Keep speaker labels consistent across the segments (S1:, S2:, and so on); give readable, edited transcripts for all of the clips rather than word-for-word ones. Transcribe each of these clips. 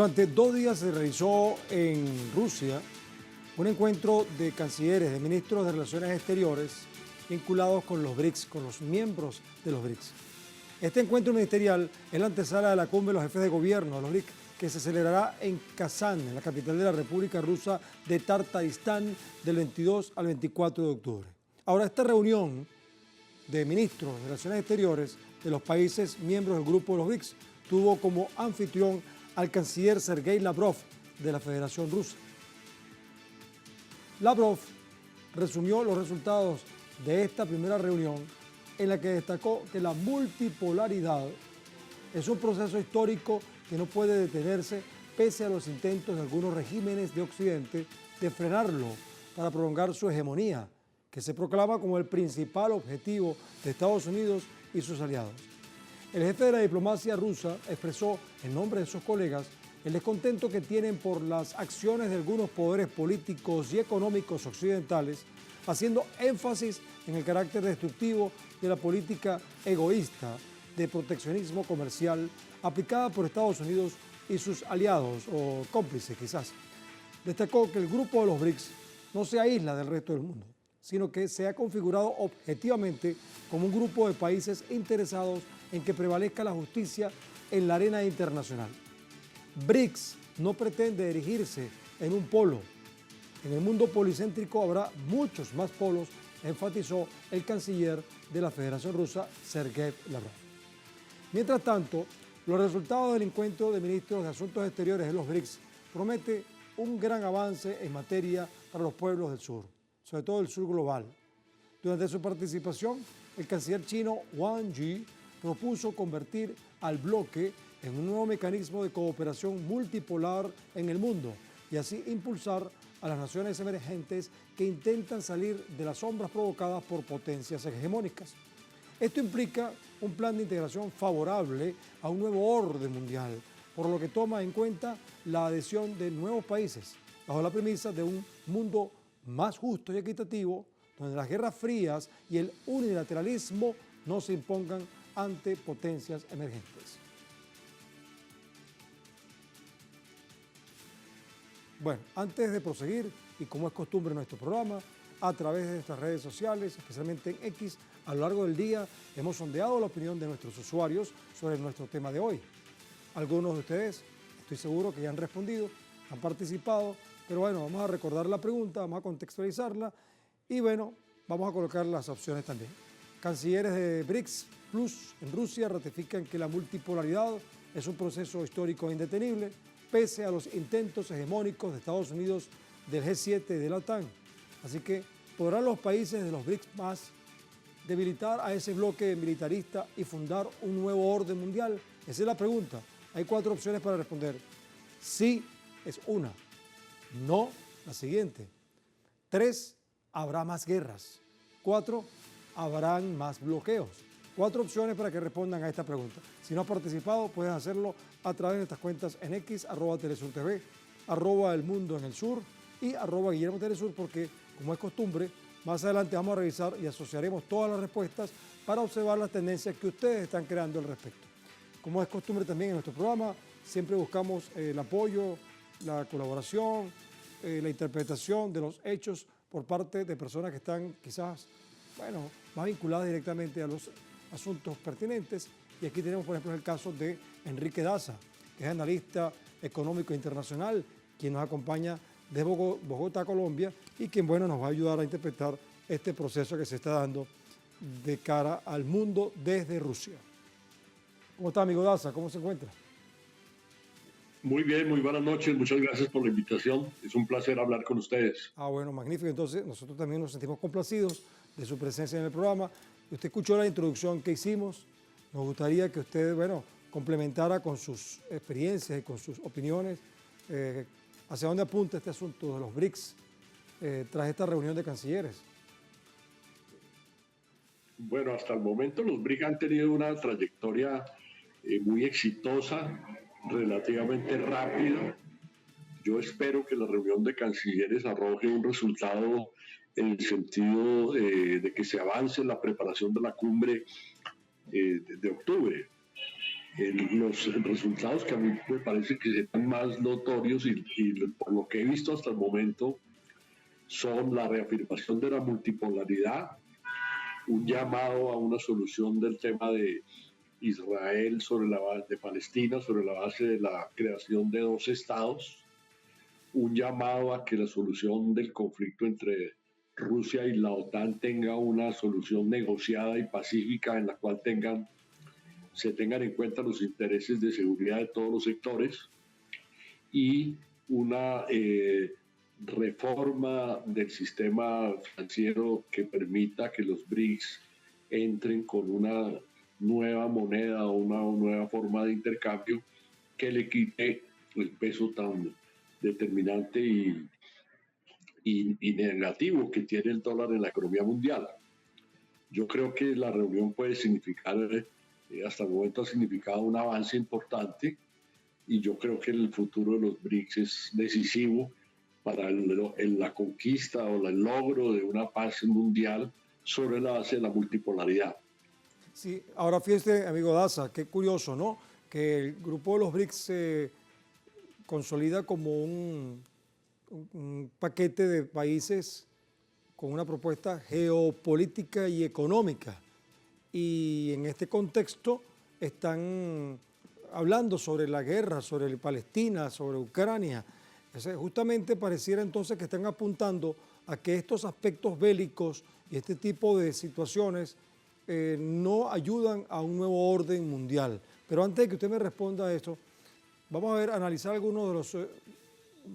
S1: Durante 2 días se realizó en Rusia un encuentro de cancilleres, de ministros de Relaciones Exteriores vinculados con los BRICS, con los miembros de los BRICS. Este encuentro ministerial es la antesala de la cumbre de los jefes de gobierno de los BRICS, que se celebrará en Kazán, en la capital de la República Rusa de Tartaristán, del 22 al 24 de octubre. Ahora, esta reunión de ministros de Relaciones Exteriores de los países miembros del grupo de los BRICS tuvo como anfitrión al canciller Sergei Lavrov de la Federación Rusa. Lavrov resumió los resultados de esta primera reunión en la que destacó que la multipolaridad es un proceso histórico que no puede detenerse pese a los intentos de algunos regímenes de Occidente de frenarlo para prolongar su hegemonía, que se proclama como el principal objetivo de Estados Unidos y sus aliados. El jefe de la diplomacia rusa expresó en nombre de sus colegas el descontento que tienen por las acciones de algunos poderes políticos y económicos occidentales, haciendo énfasis en el carácter destructivo de la política egoísta de proteccionismo comercial aplicada por Estados Unidos y sus aliados o cómplices quizás. Destacó que el grupo de los BRICS no se aísla del resto del mundo, sino que se ha configurado objetivamente como un grupo de países interesados en que prevalezca la justicia en la arena internacional. BRICS no pretende erigirse en un polo. En el mundo policéntrico habrá muchos más polos, enfatizó el canciller de la Federación Rusa, Sergei Lavrov. Mientras tanto, los resultados del encuentro de ministros de Asuntos Exteriores de los BRICS promete un gran avance en materia para los pueblos del sur, sobre todo el sur global. Durante su participación, el canciller chino Wang Yi propuso convertir al bloque en un nuevo mecanismo de cooperación multipolar en el mundo y así impulsar a las naciones emergentes que intentan salir de las sombras provocadas por potencias hegemónicas. Esto implica un plan de integración favorable a un nuevo orden mundial, por lo que toma en cuenta la adhesión de nuevos países, bajo la premisa de un mundo más justo y equitativo, donde las guerras frías y el unilateralismo no se impongan ante potencias emergentes. Bueno, antes de proseguir, y como es costumbre en nuestro programa, a través de nuestras redes sociales, especialmente en X, a lo largo del día hemos sondeado la opinión de nuestros usuarios sobre nuestro tema de hoy. Algunos de ustedes, estoy seguro que ya han respondido, han participado, pero bueno, vamos a recordar la pregunta, vamos a contextualizarla y bueno, vamos a colocar las opciones también. Cancilleres de BRICS Plus en Rusia ratifican que la multipolaridad es un proceso histórico indetenible, pese a los intentos hegemónicos de Estados Unidos, del G7 y de la OTAN. Así que, ¿podrán los países de los BRICS más debilitar a ese bloque militarista y fundar un nuevo orden mundial? Esa es la pregunta. Hay 4 opciones para responder. Sí es una, no la siguiente. 3, habrá más guerras. 4, habrán más bloqueos. 4 opciones para que respondan a esta pregunta. Si no has participado, puedes hacerlo a través de nuestras cuentas en X, @TelesurTV, @elmundo en el sur y @Guillermo Telesur, porque, como es costumbre, más adelante vamos a revisar y asociaremos todas las respuestas para observar las tendencias que ustedes están creando al respecto. Como es costumbre también en nuestro programa, siempre buscamos el apoyo, la colaboración, la interpretación de los hechos por parte de personas que están quizás, bueno, más vinculadas directamente a los asuntos pertinentes. Y aquí tenemos, por ejemplo, el caso de Enrique Daza, que es analista económico internacional, quien nos acompaña de Bogotá, Colombia, y quien, bueno, nos va a ayudar a interpretar este proceso que se está dando de cara al mundo desde Rusia. ¿Cómo está, amigo Daza? ¿Cómo se encuentra?
S2: Muy bien, muy buenas noches. Muchas gracias por la invitación. Es un placer hablar con ustedes.
S1: Bueno, magnífico. Entonces, nosotros también nos sentimos complacidos de su presencia en el programa. Usted escuchó la introducción que hicimos. Nos gustaría que usted, bueno, complementara con sus experiencias y con sus opiniones hacia dónde apunta este asunto de los BRICS tras esta reunión de cancilleres.
S2: Bueno, hasta el momento los BRICS han tenido una trayectoria muy exitosa, relativamente rápida. Yo espero que la reunión de cancilleres arroje un resultado en el sentido de que se avance en la preparación de la cumbre de octubre. Los resultados que a mí me parece que serán más notorios y por lo que he visto hasta el momento son la reafirmación de la multipolaridad, un llamado a una solución del tema de Israel sobre la base de Palestina, sobre la base de la creación de dos estados, un llamado a que la solución del conflicto entre Rusia y la OTAN tenga una solución negociada y pacífica en la cual se tengan en cuenta los intereses de seguridad de todos los sectores y una reforma del sistema financiero que permita que los BRICS entren con una nueva moneda o una nueva forma de intercambio que le quite el peso tan determinante y negativo que tiene el dólar en la economía mundial. Yo creo que la reunión puede significar, hasta el momento ha significado un avance importante y yo creo que el futuro de los BRICS es decisivo para la conquista o el logro de una paz mundial sobre la base de la multipolaridad.
S1: Sí, ahora fíjese, amigo Daza, qué curioso, ¿no? Que el grupo de los BRICS se consolida como un paquete de países con una propuesta geopolítica y económica. Y en este contexto están hablando sobre la guerra, sobre Palestina, sobre Ucrania. Justamente pareciera entonces que están apuntando a que estos aspectos bélicos y este tipo de situaciones no ayudan a un nuevo orden mundial. Pero antes de que usted me responda a esto, vamos a analizar algunos de los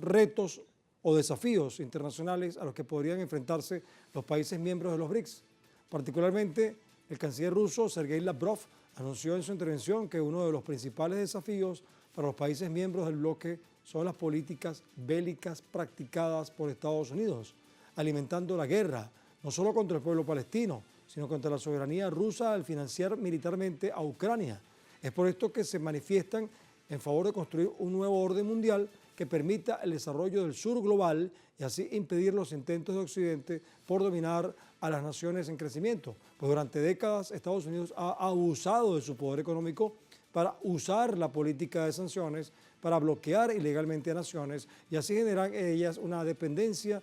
S1: retos o desafíos internacionales a los que podrían enfrentarse los países miembros de los BRICS. Particularmente, el canciller ruso Sergei Lavrov anunció en su intervención que uno de los principales desafíos para los países miembros del bloque son las políticas bélicas practicadas por Estados Unidos, alimentando la guerra, no solo contra el pueblo palestino, sino contra la soberanía rusa al financiar militarmente a Ucrania. Es por esto que se manifiestan en favor de construir un nuevo orden mundial que permita el desarrollo del sur global y así impedir los intentos de Occidente por dominar a las naciones en crecimiento. Pues durante décadas Estados Unidos ha abusado de su poder económico para usar la política de sanciones para bloquear ilegalmente a naciones y así generar en ellas una dependencia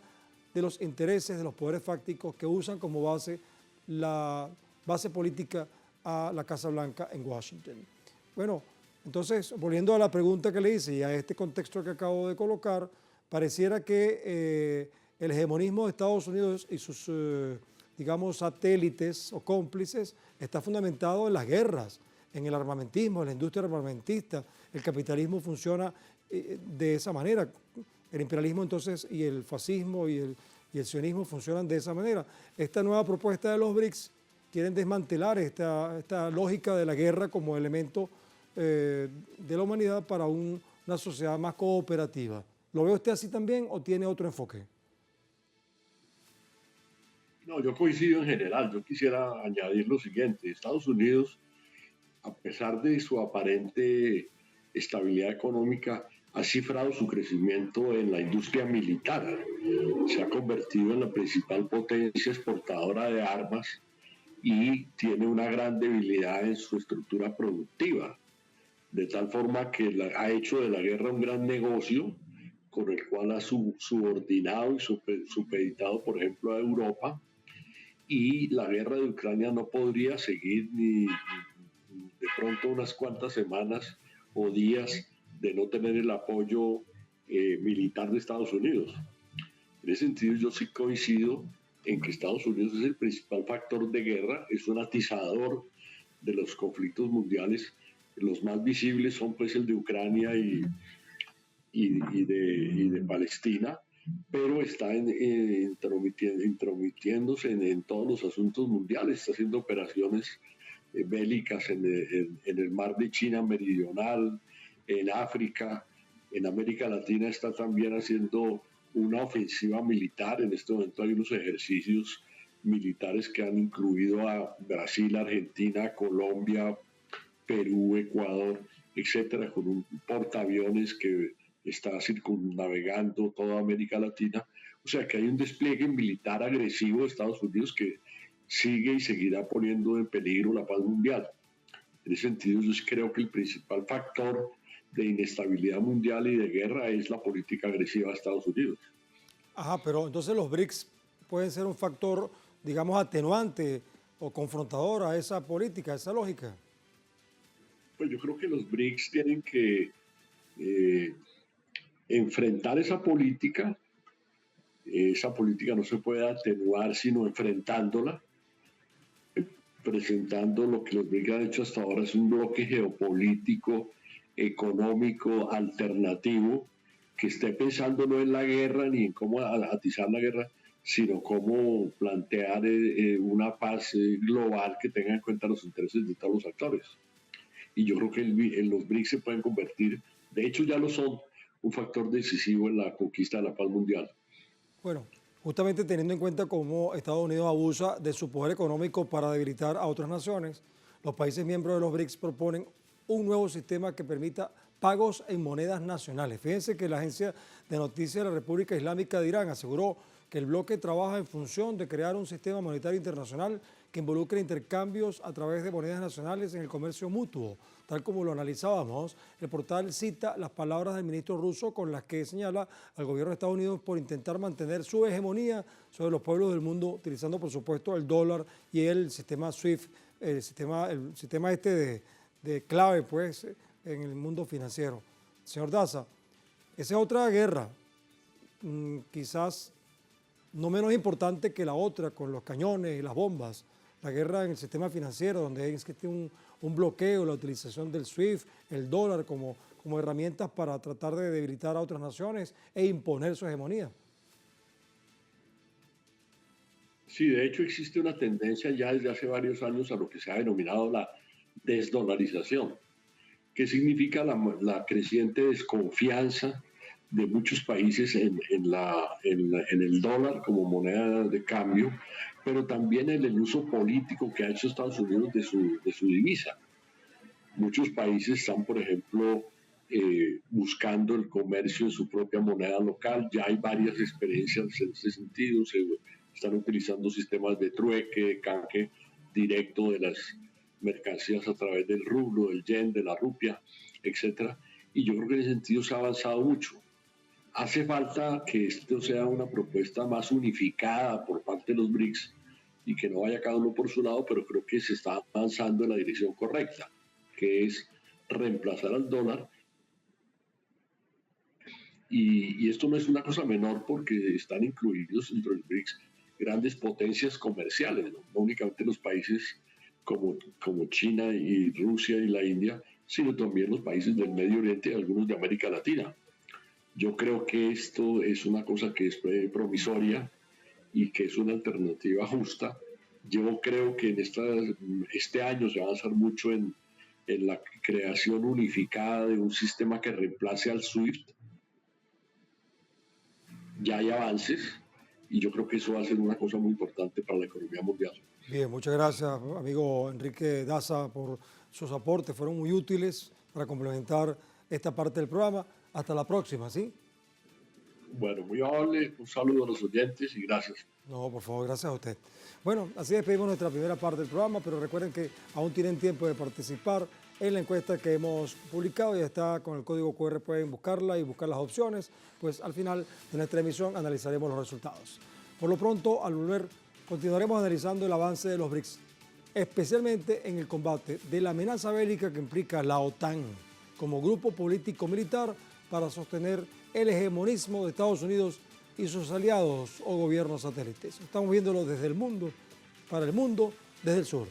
S1: de los intereses de los poderes fácticos que usan como base la base política a la Casa Blanca en Washington. Bueno, entonces, volviendo a la pregunta que le hice y a este contexto que acabo de colocar, pareciera que el hegemonismo de Estados Unidos y sus, digamos, satélites o cómplices está fundamentado en las guerras, en el armamentismo, en la industria armamentista. El capitalismo funciona de esa manera. El imperialismo entonces y el fascismo y el sionismo funcionan de esa manera. Esta nueva propuesta de los BRICS quieren desmantelar esta lógica de la guerra como elemento de la humanidad para una sociedad más cooperativa. ¿Lo ve usted así también o tiene otro enfoque?
S2: No, yo coincido en general. Yo quisiera añadir lo siguiente. Estados Unidos, a pesar de su aparente estabilidad económica, ha cifrado su crecimiento en la industria militar. Se ha convertido en la principal potencia exportadora de armas y tiene una gran debilidad en su estructura productiva, de tal forma que ha hecho de la guerra un gran negocio con el cual ha subordinado y supeditado, por ejemplo, a Europa, y la guerra de Ucrania no podría seguir ni de pronto unas cuantas semanas o días de no tener el apoyo militar de Estados Unidos. En ese sentido, yo sí coincido en que Estados Unidos es el principal factor de guerra, es un atizador de los conflictos mundiales. Los más visibles son pues el de Ucrania y de Palestina, pero está intrometiéndose en todos los asuntos mundiales, está haciendo operaciones bélicas en el mar de China Meridional, en África, en América Latina está también haciendo una ofensiva militar. En este momento hay unos ejercicios militares que han incluido a Brasil, Argentina, Colombia, Perú, Ecuador, etcétera, con un portaaviones que está circunnavegando toda América Latina. O sea que hay un despliegue militar agresivo de Estados Unidos que sigue y seguirá poniendo en peligro la paz mundial. En ese sentido, yo sí creo que el principal factor de inestabilidad mundial y de guerra es la política agresiva de Estados Unidos.
S1: Ajá, pero entonces los BRICS pueden ser un factor, digamos, atenuante o confrontador a esa política, a esa lógica.
S2: Pues yo creo que los BRICS tienen que eh, enfrentar esa política. Esa política no se puede atenuar sino enfrentándola, presentando lo que los BRICS han hecho hasta ahora es un bloque geopolítico, económico, alternativo, que esté pensando no en la guerra ni en cómo atizar la guerra, sino cómo plantear una paz global que tenga en cuenta los intereses de todos los actores. Y yo creo que los BRICS se pueden convertir, de hecho ya lo son, un factor decisivo en la conquista de la paz mundial.
S1: Bueno, justamente teniendo en cuenta cómo Estados Unidos abusa de su poder económico para debilitar a otras naciones, los países miembros de los BRICS proponen un nuevo sistema que permita pagos en monedas nacionales. Fíjense que la agencia de noticias de la República Islámica de Irán aseguró que el bloque trabaja en función de crear un sistema monetario internacional que involucre intercambios a través de monedas nacionales en el comercio mutuo. Tal como lo analizábamos, el portal cita las palabras del ministro ruso con las que señala al gobierno de Estados Unidos por intentar mantener su hegemonía sobre los pueblos del mundo, utilizando por supuesto el dólar y el sistema SWIFT, el sistema este de clave pues en el mundo financiero. Señor Daza, esa es otra guerra, quizás no menos importante que la otra con los cañones y las bombas, la guerra en el sistema financiero, donde existe un bloqueo, la utilización del SWIFT, el dólar como herramientas para tratar de debilitar a otras naciones e imponer su hegemonía.
S2: Sí, de hecho existe una tendencia ya desde hace varios años a lo que se ha denominado la desdolarización, que significa la creciente desconfianza de muchos países en el dólar como moneda de cambio, pero también en el uso político que ha hecho Estados Unidos de su divisa. Muchos países están, por ejemplo, buscando el comercio en su propia moneda local. Ya hay varias experiencias en este sentido. Se están utilizando sistemas de trueque, de canje directo de las mercancías a través del rublo, del yen, de la rupia, etcétera. Y yo creo que en ese sentido se ha avanzado mucho. Hace falta que esto sea una propuesta más unificada por parte de los BRICS y que no vaya cada uno por su lado, pero creo que se está avanzando en la dirección correcta, que es reemplazar al dólar. Y esto no es una cosa menor porque están incluidos dentro del BRICS grandes potencias comerciales, no únicamente los países como China y Rusia y la India, sino también los países del Medio Oriente y algunos de América Latina. Yo creo que esto es una cosa que es promisoria y que es una alternativa justa. Yo creo que en este año se va a avanzar mucho en la creación unificada de un sistema que reemplace al SWIFT. Ya hay avances y yo creo que eso va a ser una cosa muy importante para la economía mundial.
S1: Bien, muchas gracias, amigo Enrique Daza, por sus aportes. Fueron muy útiles para complementar esta parte del programa. Hasta la próxima, ¿sí?
S2: Bueno, muy amable. Un saludo a los oyentes y gracias.
S1: No, por favor, gracias a usted. Bueno, así despedimos nuestra primera parte del programa, pero recuerden que aún tienen tiempo de participar en la encuesta que hemos publicado. Ya está con el código QR, pueden buscarla y buscar las opciones. Pues al final de nuestra emisión analizaremos los resultados. Por lo pronto, al volver, continuaremos analizando el avance de los BRICS, especialmente en el combate de la amenaza bélica que implica la OTAN como grupo político-militar para sostener el hegemonismo de Estados Unidos y sus aliados o gobiernos satélites. Estamos viéndolo desde el mundo, para el mundo, desde el sur.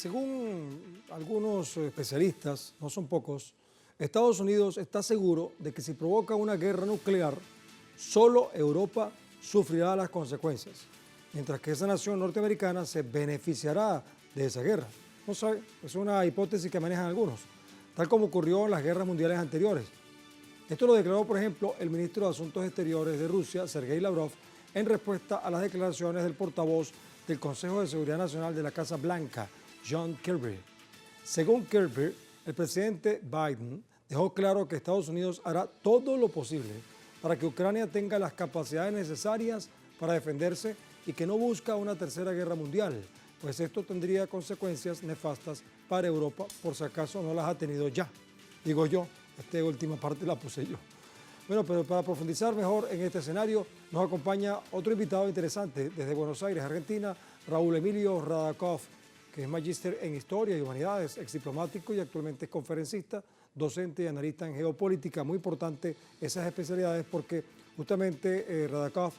S1: según algunos especialistas, no son pocos, Estados Unidos está seguro de que si provoca una guerra nuclear, solo Europa sufrirá las consecuencias, mientras que esa nación norteamericana se beneficiará de esa guerra. No sé, es una hipótesis que manejan algunos, tal como ocurrió en las guerras mundiales anteriores. Esto lo declaró, por ejemplo, el ministro de Asuntos Exteriores de Rusia, Sergei Lavrov, en respuesta a las declaraciones del portavoz del Consejo de Seguridad Nacional de la Casa Blanca, John Kirby. Según Kirby, el presidente Biden dejó claro que Estados Unidos hará todo lo posible para que Ucrania tenga las capacidades necesarias para defenderse y que no busca una tercera guerra mundial, pues esto tendría consecuencias nefastas para Europa, por si acaso no las ha tenido ya. Digo yo, esta última parte la puse yo. Bueno, pero para profundizar mejor en este escenario, nos acompaña otro invitado interesante desde Buenos Aires, Argentina, Raúl Emilio Radakov, que es magíster en Historia y Humanidades, exdiplomático y actualmente es conferencista, docente y analista en geopolítica. Muy importante esas especialidades porque justamente, Radakov,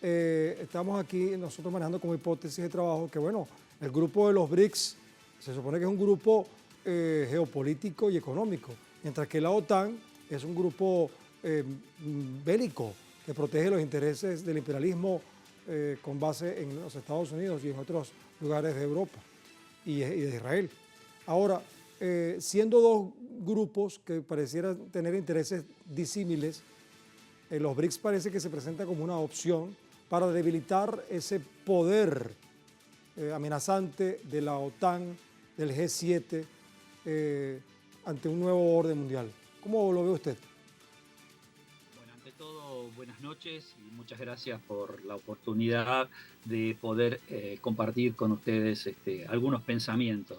S1: estamos aquí nosotros manejando como hipótesis de trabajo que, bueno, el grupo de los BRICS se supone que es un grupo geopolítico y económico, mientras que la OTAN es un grupo bélico que protege los intereses del imperialismo con base en los Estados Unidos y en otros lugares de Europa y de Israel. Ahora, siendo dos grupos que parecieran tener intereses disímiles, los BRICS parece que se presenta como una opción para debilitar ese poder amenazante de la OTAN, del G7, ante un nuevo orden mundial. ¿Cómo lo ve usted?
S3: Bueno, ante todo, buenas noches y muchas gracias por la oportunidad de poder compartir con ustedes algunos pensamientos.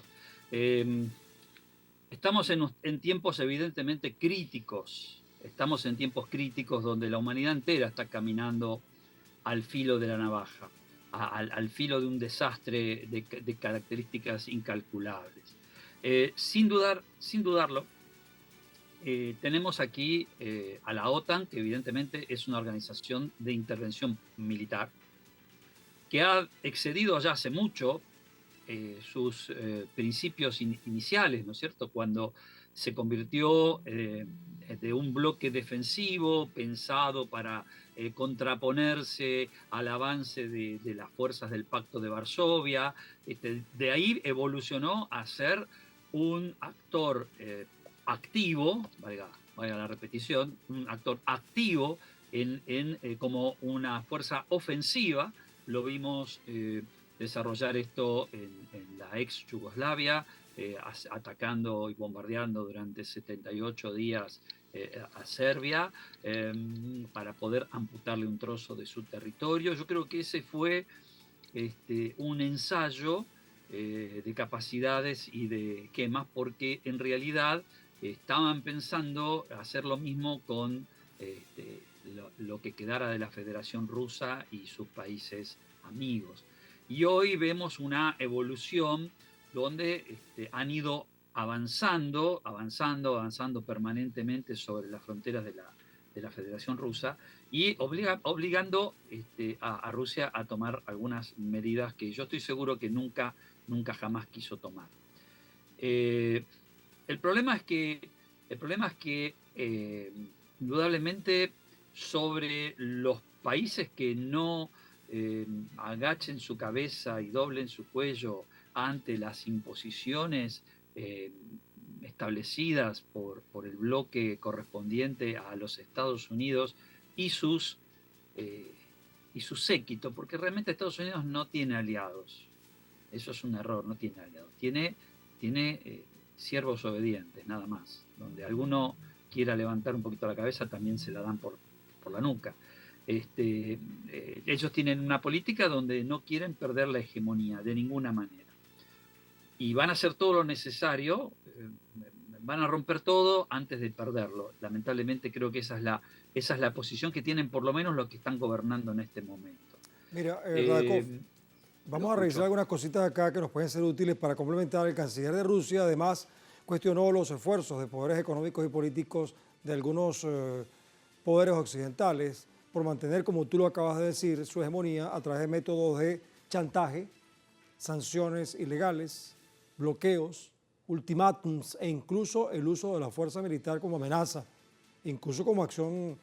S3: Estamos en tiempos evidentemente críticos. Estamos en tiempos críticos donde la humanidad entera está caminando al filo de la navaja, al filo de un desastre de características incalculables. Sin dudarlo, tenemos aquí a la OTAN, que evidentemente es una organización de intervención militar, que ha excedido ya hace mucho sus principios iniciales, ¿no es cierto?, cuando se convirtió de un bloque defensivo pensado para contraponerse al avance de las fuerzas del Pacto de Varsovia. De ahí evolucionó a ser un actor activo, valga la repetición, un actor activo como una fuerza ofensiva. Lo vimos desarrollar esto en la ex Yugoslavia, atacando y bombardeando durante 78 días a Serbia para poder amputarle un trozo de su territorio. Yo creo que ese fue un ensayo de capacidades y de quemas, porque en realidad estaban pensando hacer lo mismo con lo que quedara de la Federación Rusa y sus países amigos. Y hoy vemos una evolución donde han ido avanzando permanentemente sobre las fronteras de la Federación Rusa y obligando a Rusia a tomar algunas medidas que yo estoy seguro que nunca jamás quiso tomar. El problema es que indudablemente sobre los países que no agachen su cabeza y doblen su cuello ante las imposiciones establecidas por el bloque correspondiente a los Estados Unidos y su séquito, porque realmente Estados Unidos no tiene aliados. Eso es un error, no tiene aliados. Tiene siervos obedientes, nada más. Donde alguno quiera levantar un poquito la cabeza, también se la dan por la nuca. Ellos tienen una política donde no quieren perder la hegemonía de ninguna manera. Y van a hacer todo lo necesario, van a romper todo antes de perderlo. Lamentablemente creo que esa es la posición que tienen por lo menos los que están gobernando en este momento.
S1: Mira, Radakov, vamos a revisar algunas cositas acá que nos pueden ser útiles para complementar. El canciller de Rusia además cuestionó los esfuerzos de poderes económicos y políticos de algunos poderes occidentales por mantener, como tú lo acabas de decir, su hegemonía a través de métodos de chantaje, sanciones ilegales, bloqueos, ultimátums e incluso el uso de la fuerza militar como amenaza, incluso como acción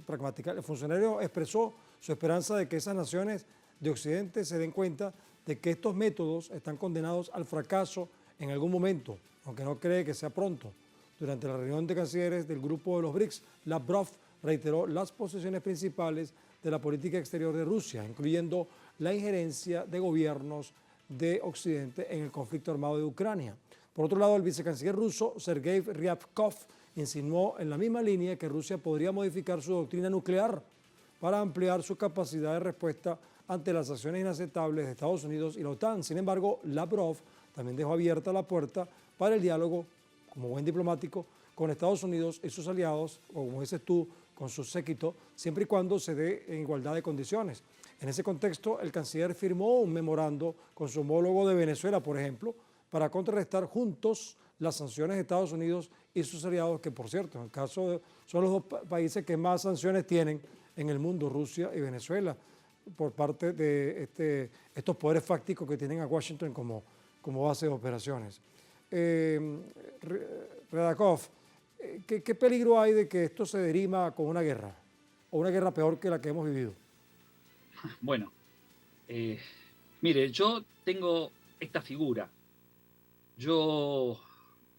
S1: pragmática. El funcionario expresó su esperanza de que esas naciones de Occidente se den cuenta de que estos métodos están condenados al fracaso en algún momento, aunque no cree que sea pronto. Durante la reunión de cancilleres del grupo de los BRICS, Lavrov reiteró las posiciones principales de la política exterior de Rusia, incluyendo la injerencia de gobiernos de Occidente en el conflicto armado de Ucrania. Por otro lado, el vicecanciller ruso, Sergei Ryabkov, insinuó en la misma línea que Rusia podría modificar su doctrina nuclear para ampliar su capacidad de respuesta ante las acciones inaceptables de Estados Unidos y la OTAN. Sin embargo, Lavrov también dejó abierta la puerta para el diálogo, como buen diplomático, con Estados Unidos y sus aliados, o como dices tú, con su séquito, siempre y cuando se dé en igualdad de condiciones. En ese contexto, el canciller firmó un memorando con su homólogo de Venezuela, por ejemplo, para contrarrestar juntos las sanciones de Estados Unidos y sus aliados, que por cierto, en el caso son los dos países que más sanciones tienen en el mundo, Rusia y Venezuela, por parte de estos poderes fácticos que tienen a Washington como base de operaciones. Redakov, ¿qué peligro hay de que esto se derima con una guerra, o una guerra peor que la que hemos vivido?
S3: Bueno, mire, yo tengo esta figura. Yo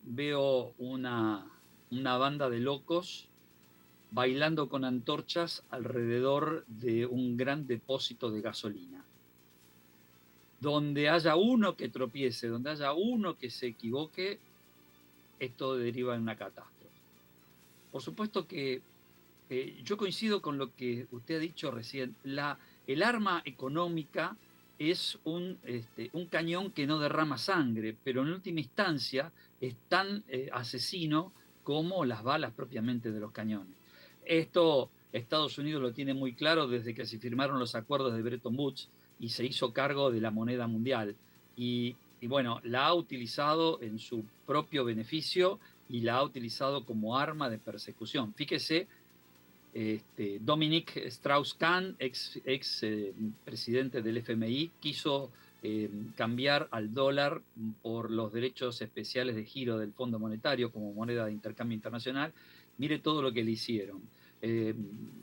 S3: veo una banda de locos bailando con antorchas alrededor de un gran depósito de gasolina. Donde haya uno que tropiece, donde haya uno que se equivoque, esto deriva en una catástrofe. Por supuesto que yo coincido con lo que usted ha dicho recién. El arma económica es un cañón que no derrama sangre, pero en última instancia es tan asesino como las balas propiamente de los cañones. Esto Estados Unidos lo tiene muy claro desde que se firmaron los acuerdos de Bretton Woods y se hizo cargo de la moneda mundial. Y bueno, la ha utilizado en su propio beneficio y la ha utilizado como arma de persecución. Fíjese, Dominique Strauss-Kahn, ex presidente del FMI, quiso cambiar al dólar por los derechos especiales de giro del Fondo Monetario como moneda de intercambio internacional. Mire todo lo que le hicieron.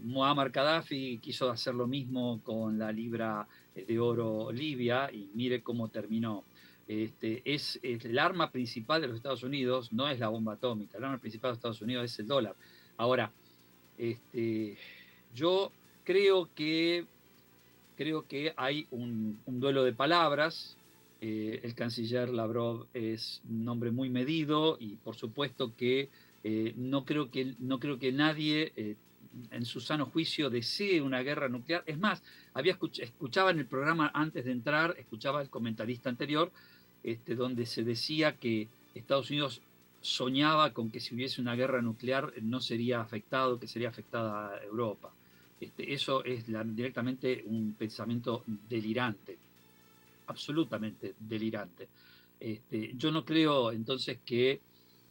S3: Muammar Gaddafi quiso hacer lo mismo con la libra de oro libia y mire cómo terminó. Es el arma principal de los Estados Unidos, no es la bomba atómica, el arma principal de los Estados Unidos es el dólar. Ahora, yo creo que hay un duelo de palabras. El canciller Lavrov es un hombre muy medido y por supuesto que no creo que nadie en su sano juicio desee una guerra nuclear. Es más, escuchaba en el programa antes de entrar, escuchaba el comentarista anterior, donde se decía que Estados Unidos soñaba con que si hubiese una guerra nuclear no sería afectado, que sería afectada a Europa. Eso es directamente un pensamiento delirante, absolutamente delirante. Yo no creo entonces que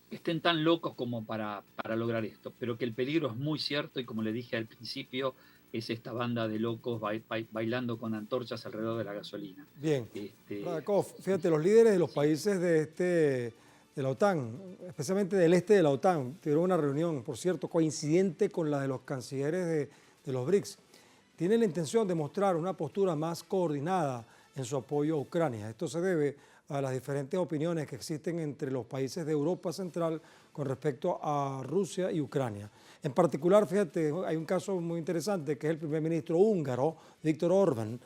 S3: estén tan locos como para lograr esto, pero que el peligro es muy cierto y como le dije al principio, es esta banda de locos bailando con antorchas alrededor de la gasolina.
S1: Bien, Radakov, fíjate, los líderes de los países de la OTAN, especialmente del este de la OTAN, tuvieron una reunión, por cierto, coincidente con la de los cancilleres de los BRICS. Tienen la intención de mostrar una postura más coordinada en su apoyo a Ucrania. Esto se debe a las diferentes opiniones que existen entre los países de Europa Central con respecto a Rusia y Ucrania. En particular, fíjate, hay un caso muy interesante que es el primer ministro húngaro, Viktor Orbán,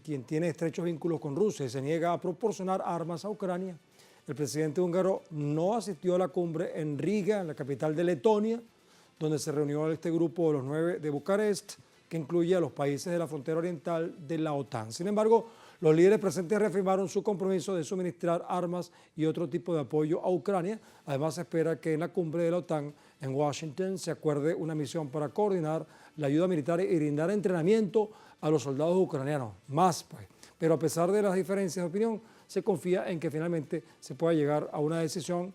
S1: quien tiene estrechos vínculos con Rusia y se niega a proporcionar armas a Ucrania. El presidente húngaro no asistió a la cumbre en Riga, en la capital de Letonia, donde se reunió este grupo de los 9 de Bucarest, que incluye a los países de la frontera oriental de la OTAN. Sin embargo, los líderes presentes reafirmaron su compromiso de suministrar armas y otro tipo de apoyo a Ucrania. Además, se espera que en la cumbre de la OTAN en Washington se acuerde una misión para coordinar la ayuda militar y brindar entrenamiento a los soldados ucranianos. Más, pues. Pero a pesar de las diferencias de opinión, se confía en que finalmente se pueda llegar a una decisión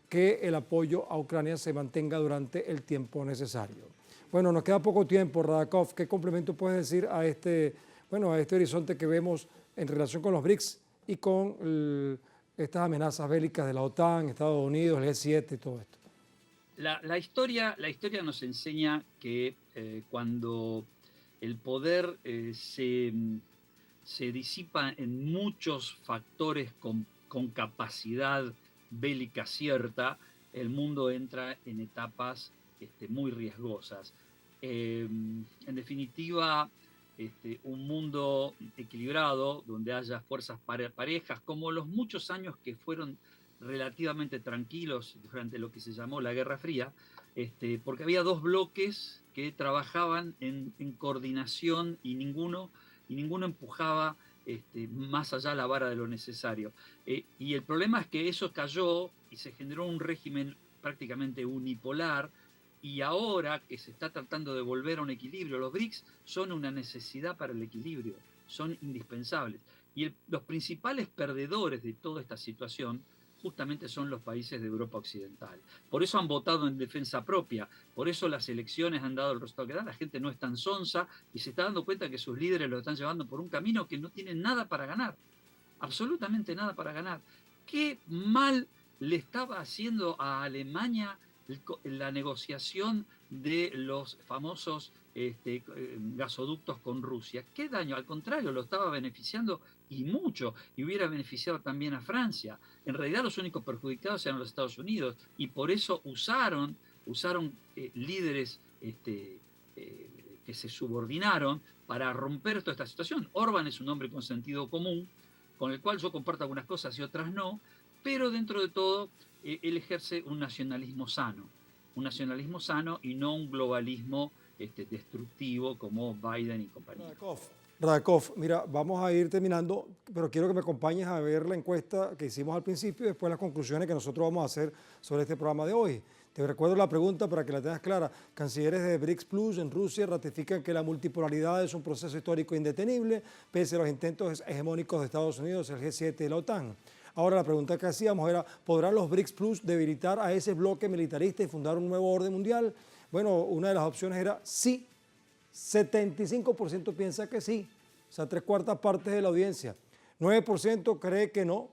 S1: que el apoyo a Ucrania se mantenga durante el tiempo necesario. Bueno, nos queda poco tiempo, Radakov. ¿Qué complemento puedes decir a este horizonte que vemos en relación con los BRICS y con estas amenazas bélicas de la OTAN, Estados Unidos, el G7 y todo esto?
S3: La historia nos enseña que cuando el poder se disipa en muchos factores con capacidad bélica cierta, el mundo entra en etapas muy riesgosas. En definitiva, un mundo equilibrado, donde haya fuerzas parejas, como los muchos años que fueron relativamente tranquilos durante lo que se llamó la Guerra Fría, porque había dos bloques que trabajaban en coordinación y ninguno empujaba más allá la vara de lo necesario. Y el problema es que eso cayó y se generó un régimen prácticamente unipolar, y ahora que se está tratando de volver a un equilibrio, los BRICS son una necesidad para el equilibrio, son indispensables. Y los principales perdedores de toda esta situación justamente son los países de Europa Occidental. Por eso han votado en defensa propia, por eso las elecciones han dado el resultado que dan. La gente no es tan sonsa y se está dando cuenta que sus líderes lo están llevando por un camino que no tienen nada para ganar, absolutamente nada para ganar. ¿Qué mal le estaba haciendo a Alemania la negociación de los famosos gasoductos con Rusia? ¿Qué daño? Al contrario, lo estaba beneficiando y mucho, y hubiera beneficiado también a Francia. En realidad los únicos perjudicados eran los Estados Unidos, y por eso usaron líderes que se subordinaron para romper toda esta situación. Orbán es un hombre con sentido común, con el cual yo comparto algunas cosas y otras no, pero dentro de todo él ejerce un nacionalismo sano y no un globalismo destructivo como Biden y compañía.
S1: Radakov, mira, vamos a ir terminando, pero quiero que me acompañes a ver la encuesta que hicimos al principio y después las conclusiones que nosotros vamos a hacer sobre este programa de hoy. Te recuerdo la pregunta para que la tengas clara. Cancilleres de BRICS Plus en Rusia ratifican que la multipolaridad es un proceso histórico indetenible, pese a los intentos hegemónicos de Estados Unidos, el G7 y la OTAN. Ahora la pregunta que hacíamos era, ¿podrán los BRICS Plus debilitar a ese bloque militarista y fundar un nuevo orden mundial? Bueno, una de las opciones era sí. 75% piensa que sí, o sea, 3/4 partes de la audiencia. 9% cree que no,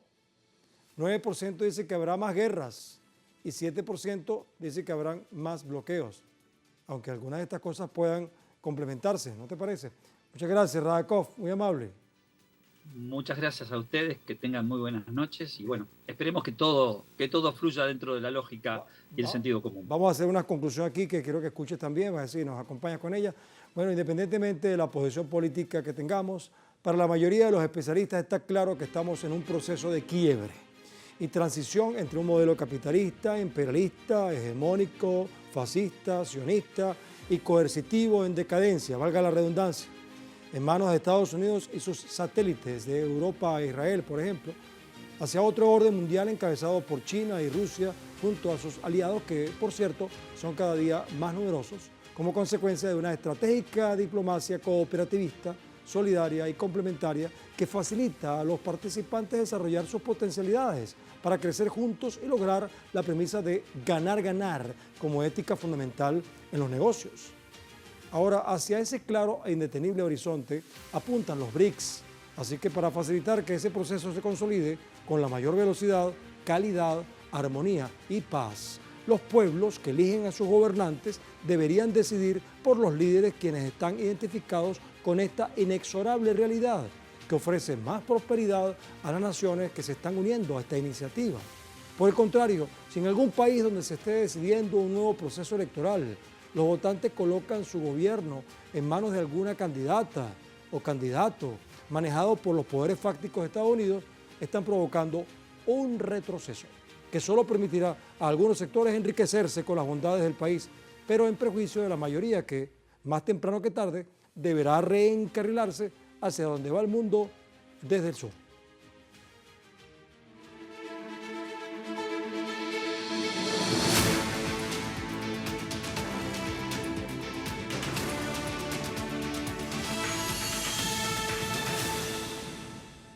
S1: 9% dice que habrá más guerras y 7% dice que habrán más bloqueos, aunque algunas de estas cosas puedan complementarse, ¿no te parece? Muchas gracias, Radakov, muy amable.
S3: Muchas gracias a ustedes, que tengan muy buenas noches y bueno, esperemos que todo fluya dentro de la lógica y el sentido común.
S1: Vamos a hacer una conclusión aquí que quiero que escuches también, vas a decir, nos acompañas con ella. Bueno, independientemente de la posición política que tengamos, para la mayoría de los especialistas está claro que estamos en un proceso de quiebre y transición entre un modelo capitalista, imperialista, hegemónico, fascista, sionista y coercitivo en decadencia, valga la redundancia, en manos de Estados Unidos y sus satélites de Europa e Israel, por ejemplo, hacia otro orden mundial encabezado por China y Rusia, junto a sus aliados que, por cierto, son cada día más numerosos, como consecuencia de una estratégica diplomacia cooperativista, solidaria y complementaria que facilita a los participantes desarrollar sus potencialidades para crecer juntos y lograr la premisa de ganar-ganar como ética fundamental en los negocios. Ahora, hacia ese claro e indetenible horizonte apuntan los BRICS, así que para facilitar que ese proceso se consolide con la mayor velocidad, calidad, armonía y paz, los pueblos que eligen a sus gobernantes deberían decidir por los líderes quienes están identificados con esta inexorable realidad que ofrece más prosperidad a las naciones que se están uniendo a esta iniciativa. Por el contrario, si en algún país donde se esté decidiendo un nuevo proceso electoral, los votantes colocan su gobierno en manos de alguna candidata o candidato manejado por los poderes fácticos de Estados Unidos, están provocando un retroceso que solo permitirá a algunos sectores enriquecerse con las bondades del país, pero en perjuicio de la mayoría que, más temprano que tarde, deberá reencarrilarse hacia donde va el mundo desde el sur.